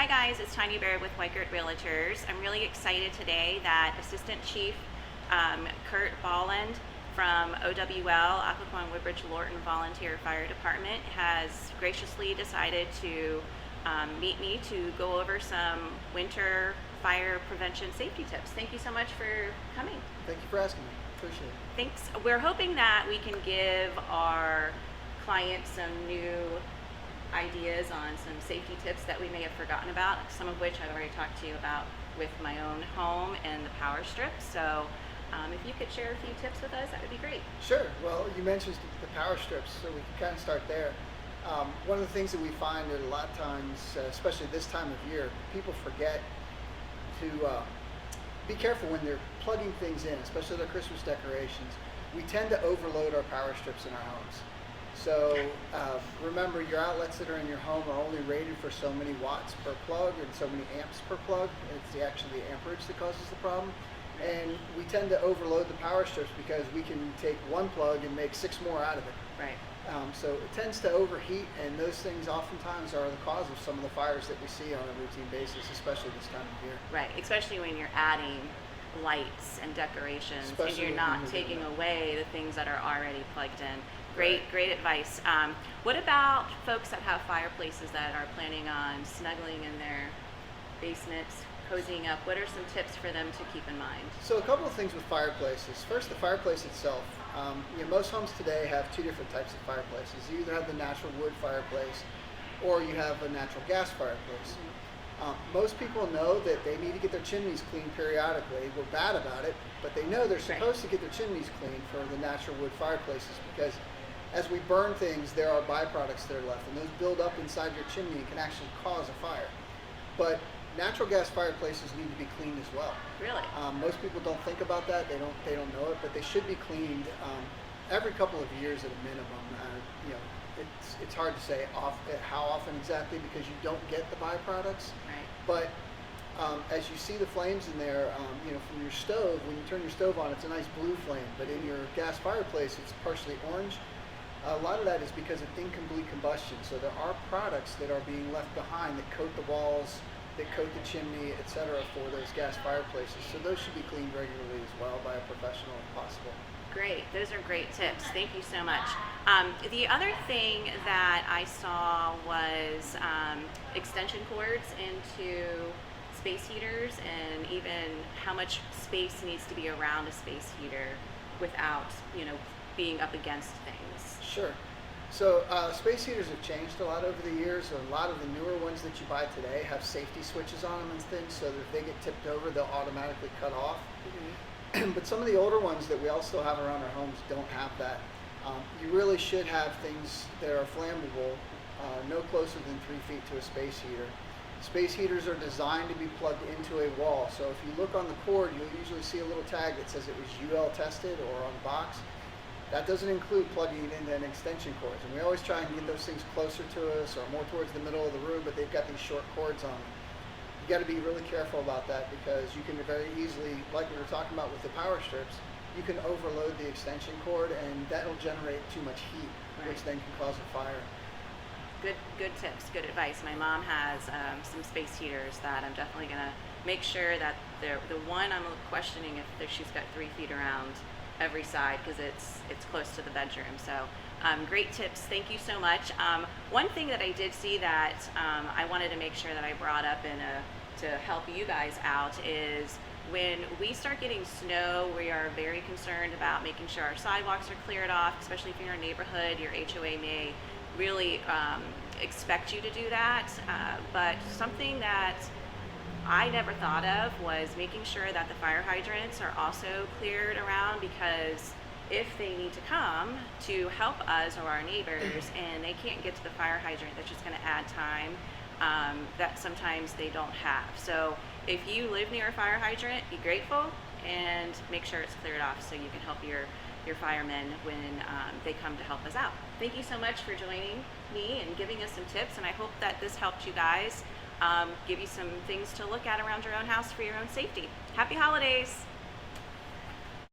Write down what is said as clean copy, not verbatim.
Hi guys, it's Tiny Bear with Weikert Realtors. I'm really excited today that Assistant Chief Kurt Bolland from OWL, Occoquan Woodbridge Lorton Volunteer Fire Department, has graciously decided to meet me to go over some winter fire prevention safety tips. Thank you so much for coming. Thank you for asking me. Appreciate it. Thanks. We're hoping that we can give our clients some new ideas on some safety tips that we may have forgotten about, some of which I've already talked to you about with my own home and the power strips. So if you could share a few tips with us, that would be great. Sure. Well, you mentioned the power strips, so we can kind of start there. One of the things that we find that a lot of times, especially this time of year, people forget to be careful when they're plugging things in, especially their Christmas decorations. We tend to overload our power strips in our homes. So remember, your outlets that are in your home are only rated for so many watts per plug and so many amps per plug. It's actually the amperage that causes the problem. And we tend to overload the power strips because we can take one plug and make 6 more out of it. Right. So it tends to overheat, and those things oftentimes are the cause of some of the fires that we see on a routine basis, especially this time of year. Right, especially when you're adding lights and decorations, Especially and you're when not you're taking doing that. away the things that are already plugged in. Right. Great advice. What about folks that have fireplaces that are planning on snuggling in their basements, cozying up? What are some tips for them to keep in mind? So a couple of things with fireplaces. First, the fireplace itself. Most homes today have 2 different types of fireplaces. You either have the natural wood fireplace or you have a natural gas fireplace. Most people know that they need to get their chimneys cleaned periodically. We're bad about it, but they know they're supposed to get their chimneys cleaned for the natural wood fireplaces because as we burn things, there are byproducts that are left, and those build up inside your chimney and can actually cause a fire. But natural gas fireplaces need to be cleaned as well. Really? Most people don't think about that. They don't know it, but they should be cleaned every couple of years at a minimum. It's hard to say how often exactly because you don't get the byproducts. Right. But as you see the flames in there, from your stove, when you turn your stove on, it's a nice blue flame, but in your gas fireplace, it's partially orange. A lot of that is because of incomplete combustion. So there are products that are being left behind that coat the walls, that coat the chimney, etc. for those gas fireplaces. So those should be cleaned regularly as well by a professional if possible. Great. Those are great tips. Thank you so much. The other thing that I saw was extension cords into space heaters, and even how much space needs to be around a space heater without, being up against things. Sure. So space heaters have changed a lot over the years. A lot of the newer ones that you buy today have safety switches on them and things, so that if they get tipped over, they'll automatically cut off. But some of the older ones that we all still have around our homes don't have that. You really should have things that are flammable no closer than 3 feet to a space heater. Space heaters are designed to be plugged into a wall. So if you look on the cord, you'll usually see a little tag that says it was UL tested or on the box. That doesn't include plugging it into an extension cord. And we always try and get those things closer to us or more towards the middle of the room, but they've got these short cords on them. You got to be really careful about that because you can very easily, like we were talking about with the power strips, you can overload the extension cord and that'll generate too much heat, which then can cause a fire. Good tips, good advice. My mom has some space heaters that I'm definitely going to make sure that the one I'm questioning if she's got 3 feet around every side because it's close to the bedroom. So great tips. Thank you so much. One thing that I did see that I wanted to make sure that I brought up to help you guys out is when we start getting snow, we are very concerned about making sure our sidewalks are cleared off, especially if you're in a neighborhood. Your HOA may really expect you to do that, but something that I never thought of was making sure that the fire hydrants are also cleared around, because if they need to come to help us or our neighbors and they can't get to the fire hydrant, that's just going to add time that sometimes they don't have. So if you live near a fire hydrant, be grateful and make sure it's cleared off so you can help your firemen when they come to help us out. Thank you so much for joining me and giving us some tips, and I hope that this helped you guys give you some things to look at around your own house for your own safety. Happy holidays!